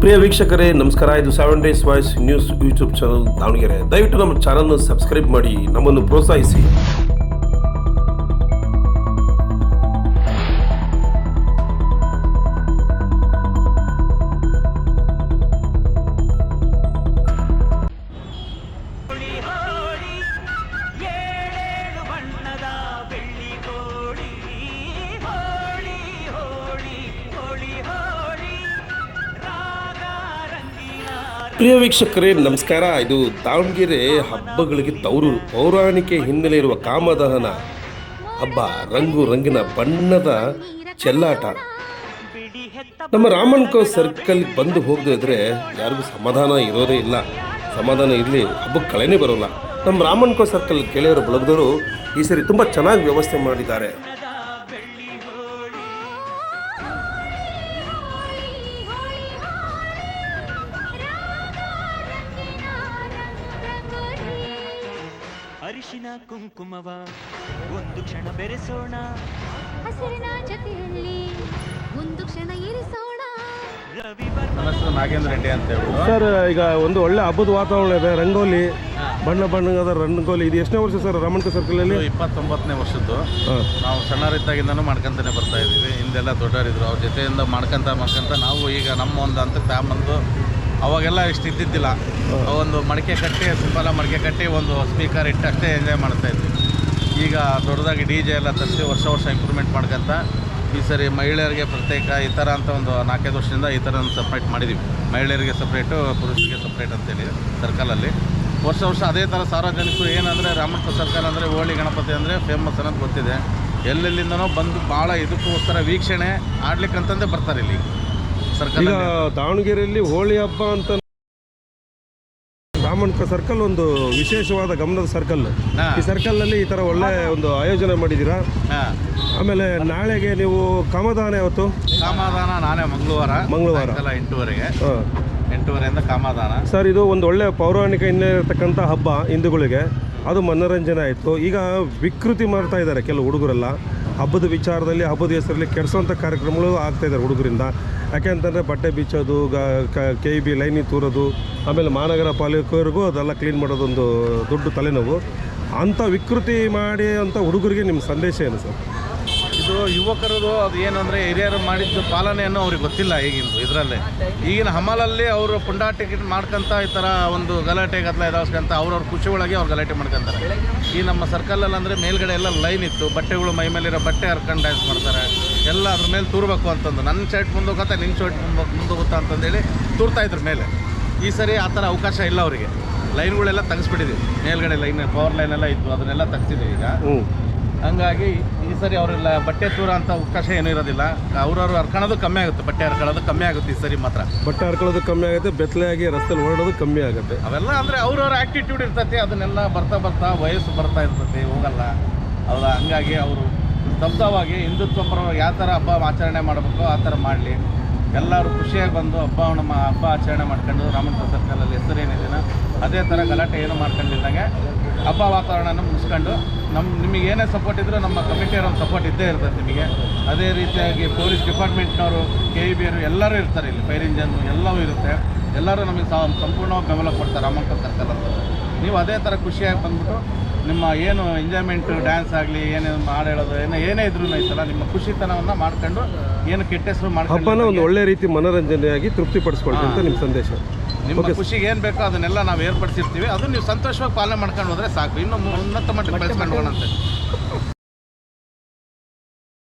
ಪ್ರಿಯ ವೀಕ್ಷಕರೇ ನಮಸ್ಕಾರ. ಇದು 7 Days voice news YouTube channel Davanagere. ದಯವಿಟ್ಟು ನಮ್ಮ ಚಾನಲ್ನ ಸಬ್ಸ್ಕ್ರೈಬ್ ಮಾಡಿ ನಮ್ಮನ್ನು ಪ್ರೋತ್ಸಾಹಿಸಿ. ಪ್ರಿಯ ವೀಕ್ಷಕರೇ ನಮಸ್ಕಾರ. ಇದು ದಾವಣಗೆರೆ ಹಬ್ಬಗಳಿಗೆ ತವರು ಪೌರಾಣಿಕ ಹಿನ್ನೆಲೆ ಇರುವ ಕಾಮದಹನ ಹಬ್ಬ, ರಂಗು ರಂಗಿನ ಬಣ್ಣದ ಚೆಲ್ಲಾಟ. ನಮ್ಮ ರಾಮನ್ಕೋ ಸರ್ಕಲ್ ಬಂದು ಹೋಗದಿದ್ರೆ ಯಾರಿಗೂ ಸಮಾಧಾನ ಇರೋದೇ ಇಲ್ಲ. ಸಮಾಧಾನ ಇರಲಿ, ಹಬ್ಬಕ್ಕೆ ಕಳೆನೇ ಬರೋಲ್ಲ. ನಮ್ಮ ರಾಮನ್ಕೋ ಸರ್ಕಲ್ ಗೆಳೆಯರ ಬಳಗದವರು ಈ ಸರಿ ತುಂಬ ಚೆನ್ನಾಗಿ ವ್ಯವಸ್ಥೆ ಮಾಡಿದ್ದಾರೆ. ಅರಿಶಿನ ಕುಂಕುಮವ ಒಂದು ಕ್ಷಣ ಬೆರೆಸೋಣ, ಹಸಿರಿನ ಜೊತೆಯಲ್ಲಿ ಒಂದು ಕ್ಷಣ ಇರಿಸೋಣ. ನನ್ನ ಹೆಸರು ನಾಗೇಂದ್ರ ರೆಡ್ಡಿ ಅಂತ ಹೇಳಿ ಸರ್, ಈಗ ಒಂದು ಒಳ್ಳೆ ಹಬ್ಬದ ವಾತಾವರಣ ಇದೆ. ರಂಗೋಲಿ, ಬಣ್ಣ ಬಣ್ಣದ ರಂಗೋಲಿ. ಇದು ಎಷ್ಟನೇ ವರ್ಷ ಸರ್ ರಾಮನ್ಕೋ ಸರ್ಕಲಲ್ಲಿ? 29ನೇ ವರ್ಷದ್ದು. ನಾವು ಸಣ್ಣರಿದ್ದಾಗಿಂದನೂ ಮಾಡ್ಕೊಂತಾನೆ ಬರ್ತಾ ಇದ್ದೀವಿ. ಹಿಂದೆಲ್ಲ ದೊಡ್ಡವರಿದ್ರು, ಅವ್ರ ಜೊತೆಯಿಂದ ಮಾಡ್ಕೊಂತ ನಾವು ಈಗ ನಮ್ಮ ಒಂದು ಹಂತಕ್ಕೆ ತಗೊಂಬಂದು, ಅವಾಗೆಲ್ಲ ಇಷ್ಟು ಇದ್ದಿದ್ದಿಲ್ಲ. ಒಂದು ಮಡಿಕೆ ಕಟ್ಟಿ, ಸಿಂಪಲ ಮಡಿಕೆ ಕಟ್ಟಿ ಒಂದು ಸ್ಪೀಕರ್ ಇಟ್ಟು ಅಷ್ಟೇ ಎಂಜಾಯ್ ಮಾಡ್ತಾ ಇದ್ವಿ. ಈಗ ದೊಡ್ಡದಾಗಿ DJ ಎಲ್ಲ ತರಿಸಿ ವರ್ಷ ಇಂಪ್ರೂವ್ಮೆಂಟ್ ಮಾಡ್ಕೊಂತ ಈ ಸರಿ ಮಹಿಳೆಯರಿಗೆ ಪ್ರತ್ಯೇಕ ಈ ಥರ ಅಂತ ಒಂದು 4-5 ವರ್ಷದಿಂದ ಈ ಥರ ಸಪ್ರೇಟ್ ಮಾಡಿದ್ದೀವಿ. ಮಹಿಳೆಯರಿಗೆ ಸಪ್ರೇಟು, ಪುರುಷರಿಗೆ ಸಪ್ರೇಟ್ ಅಂತೇಳಿ ಸರ್ಕಲಲ್ಲಿ ವರ್ಷ ಅದೇ ಥರ ಸಾರ್ವಜನಿಕರು ಏನಂದರೆ ರಾಮನ್ಕೋ ಸರ್ಕಲ್ ಅಂದರೆ ಹೋಳಿ ಗಣಪತಿ ಅಂದರೆ ಫೇಮಸ್ ಅನ್ನೋದು ಗೊತ್ತಿದೆ. ಎಲ್ಲೆಲ್ಲಿಂದನೋ ಬಂದು ಭಾಳ ಇದಕ್ಕೋಸ್ಕರ ವೀಕ್ಷಣೆ ಆಡ್ಲಿಕ್ಕಂತಂದೇ ಬರ್ತಾರೆ ಇಲ್ಲಿ ಸರ್ಕಲ್. ದಾವಣಗೆರೆಯಲ್ಲಿ ಹೋಳಿ ಹಬ್ಬ ಅಂತ ರಾಮನ್ಕೋ ಸರ್ಕಲ್ ಒಂದು ವಿಶೇಷವಾದ ಗಮನದ ಸರ್ಕಲ್. ಈ ಸರ್ಕಲ್ ನಲ್ಲಿ ಈ ತರ ಒಳ್ಳೆ ಒಂದು ಆಯೋಜನೆ ಮಾಡಿದ್ದೀರಾ. ಆಮೇಲೆ ನಾಳೆಗೆ ನೀವು ಕಾಮದಾನ ಯಾವತ್ತು? ಕಾಮದಾನ ನಾಳೆ ಮಂಗಳವಾರ 8:30ಗೆ 8:30 ಕಾಮದಾನ. ಸರ್, ಇದು ಒಂದು ಒಳ್ಳೆ ಪೌರಾಣಿಕ ಹಿನ್ನೆಲೆ ಇರತಕ್ಕಂಥ ಹಬ್ಬ ಹಿಂದೂಗಳಿಗೆ. ಅದು ಮನೋರಂಜನೆ ಆಯಿತು. ಈಗ ವಿಕೃತಿ ಮಾಡ್ತಾ ಇದ್ದಾರೆ ಕೆಲವು ಹುಡುಗರೆಲ್ಲ. ಹಬ್ಬದ ವಿಚಾರದಲ್ಲಿ, ಹಬ್ಬದ ಹೆಸರಲ್ಲಿ ಕೆಡಿಸೋಂಥ ಕಾರ್ಯಕ್ರಮಗಳು ಆಗ್ತಾಯಿದ್ದಾರೆ ಹುಡುಗರಿಂದ. ಯಾಕೆಂತಂದರೆ ಬಟ್ಟೆ ಬಿಚ್ಚೋದು, KEB ಲೈನಿ ತೂರೋದು, ಆಮೇಲೆ ಮಹಾನಗರ ಪಾಲಿಕೆವರೆಗೂ ಅದೆಲ್ಲ ಕ್ಲೀನ್ ಮಾಡೋದೊಂದು ದೊಡ್ಡ ತಲೆನೋವು. ಅಂಥ ವಿಕೃತಿ ಮಾಡಿ ಅಂಥ ಹುಡುಗರಿಗೆ ನಿಮ್ಮ ಸಂದೇಶ ಏನು ಸರ್? ಇದು ಯುವಕರದು ಅದು ಏನು ಅಂದರೆ ಹಿರಿಯರು ಮಾಡಿದ್ದು ಪಾಲನೆಯನ್ನು ಅವ್ರಿಗೆ ಗೊತ್ತಿಲ್ಲ. ಇದರಲ್ಲೇ ಈಗಿನ ಹಮಲಲ್ಲಿ ಅವರು ಪುಂಡಾಟಿ ಮಾಡ್ಕೊಂತ ಈ ಥರ ಒಂದು ಗಲಾಟೆ ಗದ್ದಲ ಇದಾಸ್ಕೊಂತ ಅವ್ರವ್ರ ಖುಷಿ ಒಳಗೆ ಅವ್ರು ಗಲಾಟೆ ಮಾಡ್ಕೊತಾರೆ. ಈ ನಮ್ಮ ಸರ್ಕಲಲ್ಲಿ ಅಂದರೆ ಮೇಲ್ಗಡೆ ಎಲ್ಲ ಲೈನ್ ಇತ್ತು, ಬಟ್ಟೆಗಳು ಮೈ ಮೇಲಿರೋ ಬಟ್ಟೆ ಹರ್ಕೊಂಡು ಡ್ಯಾನ್ಸ್ ಮಾಡ್ತಾರೆ. ಎಲ್ಲ ಅದ್ರ ಮೇಲೆ ತೂರಬೇಕು ಅಂತಂದು, ನನ್ನ ಶರ್ಟ್ ಮುಂದೆ ಹೋಗುತ್ತೆ, ನಿನ್ನ ಶರ್ಟ್ ಮುಂದೆ ಹೋಗುತ್ತಾ ಅಂತಂದೇಳಿ ತೂರ್ತಾಯಿದ್ರ ಮೇಲೆ. ಈ ಸರಿ ಆ ಥರ ಅವಕಾಶ ಇಲ್ಲ ಅವರಿಗೆ. ಲೈನ್ಗಳೆಲ್ಲ ತೆಗೆಸ್ಬಿಟ್ಟಿದ್ವಿ. ಮೇಲ್ಗಡೆ ಲೈನ್, ಪವರ್ ಲೈನ್ ಎಲ್ಲ ಇತ್ತು, ಅದನ್ನೆಲ್ಲ ತೆಗ್ಸಿದ್ದೀವಿ ಈಗ. ಹಂಗಾಗಿ ಈ ಸರಿ ಅವರೆಲ್ಲ ಬಟ್ಟೆ ತೂರ ಅಂತ ಅವಕಾಶ ಏನೂ ಇರೋದಿಲ್ಲ. ಅವ್ರವ್ರು ಹರ್ಕೊಳ್ಳೋದು ಕಮ್ಮಿ ಆಗುತ್ತೆ, ಬಟ್ಟೆ ಹರ್ಕೊಳ್ಳೋದು ಕಮ್ಮಿ ಆಗುತ್ತೆ. ಈ ಸರಿ ಮಾತ್ರ ಬಟ್ಟೆ ಹರ್ಕೊಳ್ಳೋದು ಕಮ್ಮಿ ಆಗುತ್ತೆ, ಬೆತ್ತಲೆಯಾಗಿ ರಸ್ತೆಯಲ್ಲಿ ಓಡೋದು ಕಮ್ಮಿ ಆಗುತ್ತೆ. ಅವೆಲ್ಲ ಅಂದರೆ ಅವ್ರವ್ರ ಆ್ಯಕ್ಟಿಟ್ಯೂಡ್ ಇರ್ತೈತಿ. ಅದನ್ನೆಲ್ಲ ಬರ್ತಾ ವಯಸ್ಸು ಬರ್ತಾ ಇರ್ತೈತಿ, ಹೋಗಲ್ಲ. ಹೌದಾ? ಹಂಗಾಗಿ ಅವರು ಸ್ತಬ್ಧವಾಗಿ ಹಿಂದುತ್ವ ಪರವಾಗಿ ಯಾವ ಥರ ಹಬ್ಬ ಆಚರಣೆ ಮಾಡಬೇಕು ಆ ಥರ ಮಾಡಲಿ. ಎಲ್ಲರೂ ಖುಷಿಯಾಗಿ ಬಂದು ಹಬ್ಬ ಆಚರಣೆ ಮಾಡ್ಕೊಂಡು ರಾಮನ್ಕೋ ಸರ್ಕಲಲ್ಲಿ ಹೆಸರೇನಿದೆಯೋ ಅದೇ ಥರ ಗಲಾಟೆ ಏನು ಮಾಡ್ಕೊಂಡಿದ್ದಂಗೆ ಹಬ್ಬ ವಾತಾವರಣನ ಮುಗಿಸ್ಕೊಂಡು ನಿಮಗೆ ಏನೇ ಸಪೋರ್ಟ್ ಇದ್ದರೂ ನಮ್ಮ ಕಮಿಟಿಯವ್ರ ಒಂದು ಸಪೋರ್ಟ್ ಇದ್ದೇ ಇರ್ತದೆ ನಿಮಗೆ. ಅದೇ ರೀತಿಯಾಗಿ ಪೊಲೀಸ್ ಡಿಪಾರ್ಟ್ಮೆಂಟ್ನವರು, KEB ಎಲ್ಲರೂ ಇರ್ತಾರೆ ಇಲ್ಲಿ, ಫೈರ್ ಇಂಜನ್ನು ಎಲ್ಲವೂ ಇರುತ್ತೆ. ಎಲ್ಲರೂ ನಮಗೆ ಸಂಪೂರ್ಣವಾಗಿ ಬೆಂಬಲ ಕೊಡ್ತಾರೆ ರಾಮನ್ಕೋ ಸರ್ಕಲ್ ಅಂತ. ನೀವು ಅದೇ ಥರ ಖುಷಿಯಾಗಿ ಬಂದ್ಬಿಟ್ಟು ನಿಮ್ಮ ಏನು ಎಂಜಾಯ್ಮೆಂಟು, ಡ್ಯಾನ್ಸ್ ಆಗಲಿ, ಏನೇನು ಹಾಡು ಹೇಳೋದು, ಏನೇ ಇದ್ರೂ ಈ ಥರ ನಿಮ್ಮ ಖುಷಿತನವನ್ನು ಮಾಡ್ಕೊಂಡು ಏನು ಕೆಟ್ಟ ಹೆಸರು ಮಾಡ್ಕೊಂಡು ಹಬ್ಬನ ಒಂದು ಒಳ್ಳೆ ರೀತಿ ಮನೋರಂಜನೆಯಾಗಿ ತೃಪ್ತಿಪಡಿಸ್ಕೊಳ್ತೀವಿ ಅಂತ ನಿಮ್ಮ ಸಂದೇಶ. ನಿಮ್ಮ ಖುಷಿಗೆ ಏನು ಬೇಕೋ ಅದನ್ನೆಲ್ಲ ನಾವು ಏರ್ಪಡಿಸಿರ್ತೀವಿ. ಅದು ನೀವು ಸಂತೋಷವಾಗಿ ಪಾಲನೆ ಮಾಡ್ಕೊಂಡು ಹೋದರೆ ಸಾಕು. ಇನ್ನೂ ಉನ್ನತ ಮಟ್ಟಕ್ಕೆ ಬೆಳೆಸ್ಕೊಂಡು ಹೋಗೋಣಂತೆ.